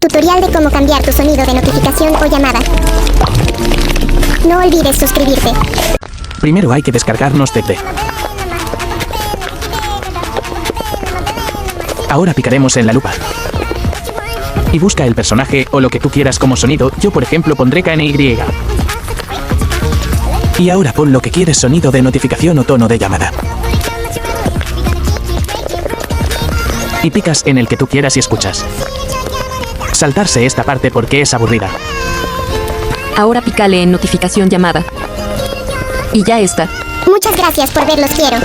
Tutorial de cómo cambiar tu sonido de notificación o llamada. No olvides suscribirte. Primero hay que descargarnos TT. Ahora picaremos en la lupa. Y busca el personaje o lo que tú quieras como sonido. Yo por ejemplo pondré KNY. Y ahora pon lo que quieres, sonido de notificación o tono de llamada. Y picas en el que tú quieras y escuchas. Saltarse esta parte porque es aburrida. Ahora pícale en notificación llamada. Y ya está. Muchas gracias por ver, los quiero.